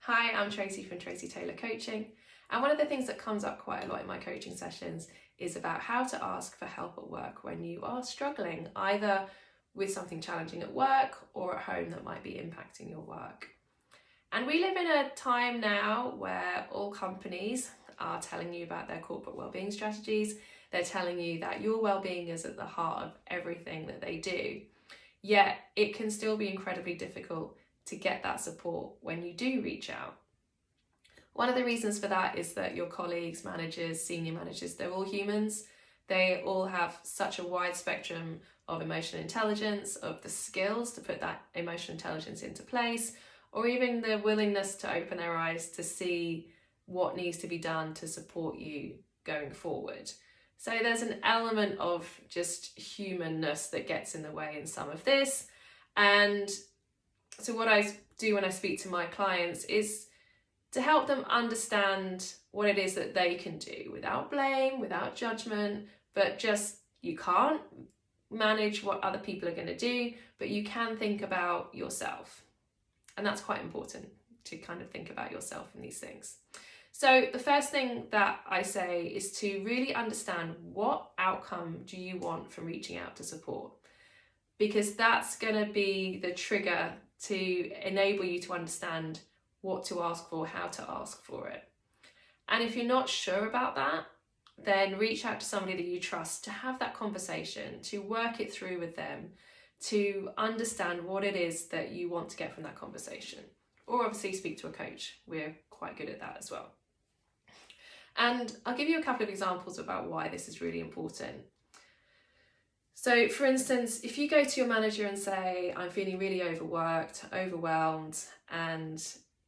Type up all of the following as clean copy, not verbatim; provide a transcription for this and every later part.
Hi, I'm Tracy from Tracy Taylor Coaching, and one of the things that comes up quite a lot in my coaching sessions is about how to ask for help at work when you are struggling, either with something challenging at work or at home that might be impacting your work. And we live in a time now where all companies are telling you about their corporate wellbeing strategies. They're telling you that your wellbeing is at the heart of everything that they do. Yet it can still be incredibly difficult to get that support when you do reach out. One of the reasons for that is that your colleagues, managers, senior managers, they're all humans. They all have such a wide spectrum of emotional intelligence, of the skills to put that emotional intelligence into place, or even the willingness to open their eyes to see what needs to be done to support you going forward. So there's an element of just humanness that gets in the way in some of this. And so what I do when I speak to my clients is to help them understand what it is that they can do without blame, without judgment, but just you can't manage what other people are going to do, but you can think about yourself. And that's quite important, to kind of think about yourself in these things. So the first thing that I say is to really understand what outcome do you want from reaching out to support, because that's going to be the trigger to enable you to understand what to ask for, how to ask for it. And if you're not sure about that, then reach out to somebody that you trust to have that conversation, to work it through with them, to understand what it is that you want to get from that conversation. Or obviously speak to a coach. We're quite good at that as well. And I'll give you a couple of examples about why this is really important. So for instance, if you go to your manager and say, I'm feeling really overworked, overwhelmed, and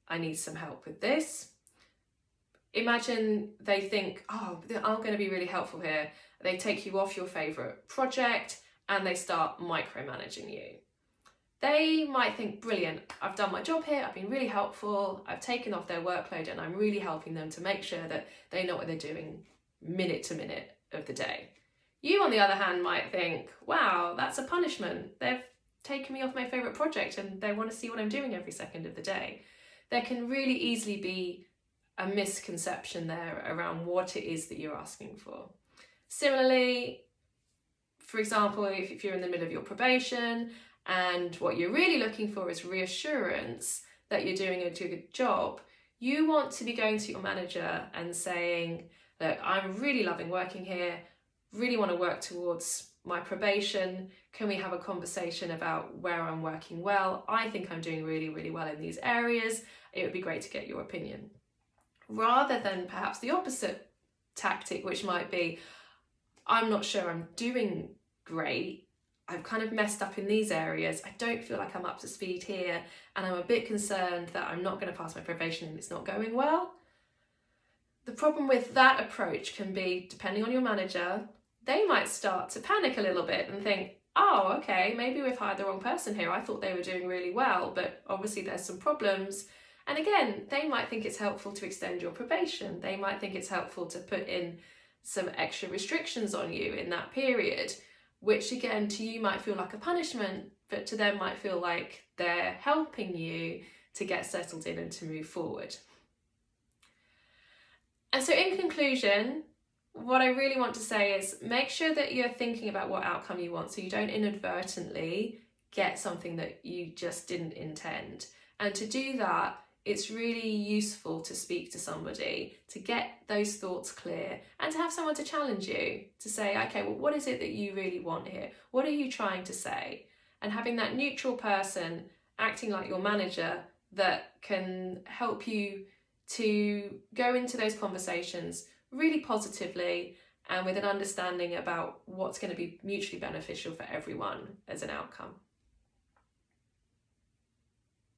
I need some help with this. Imagine they think, oh, I'm going to be really helpful here. They take you off your favourite project and they start micromanaging you. They might think, brilliant, I've done my job here, I've been really helpful, I've taken off their workload and I'm really helping them to make sure that they know what they're doing minute to minute of the day. You, on the other hand, might think, wow, that's a punishment. They've taken me off my favourite project and they want to see what I'm doing every second of the day. There can really easily be a misconception there around what it is that you're asking for. Similarly, for example, if you're in the middle of your probation and what you're really looking for is reassurance that you're doing a good job, you want to be going to your manager and saying, look, I'm really loving working here, really want to work towards my probation. Can we have a conversation about where I'm working well? I think I'm doing really, really well in these areas. It would be great to get your opinion. Rather than perhaps the opposite tactic, which might be, I'm not sure I'm doing great. I've kind of messed up in these areas. I don't feel like I'm up to speed here. And I'm a bit concerned that I'm not going to pass my probation and it's not going well. The problem with that approach can be, depending on your manager, they might start to panic a little bit and think, oh, okay, maybe we've hired the wrong person here. I thought they were doing really well, but obviously there's some problems. And again, they might think it's helpful to extend your probation. They might think it's helpful to put in some extra restrictions on you in that period, which again, to you might feel like a punishment, but to them might feel like they're helping you to get settled in and to move forward. And so in conclusion, what I really want to say is make sure that you're thinking about what outcome you want so you don't inadvertently get something that you just didn't intend. And to do that, it's really useful to speak to somebody, to get those thoughts clear and to have someone to challenge you, to say, okay, well, what is it that you really want here? What are you trying to say? And having that neutral person acting like your manager that can help you to go into those conversations really positively and with an understanding about what's going to be mutually beneficial for everyone as an outcome.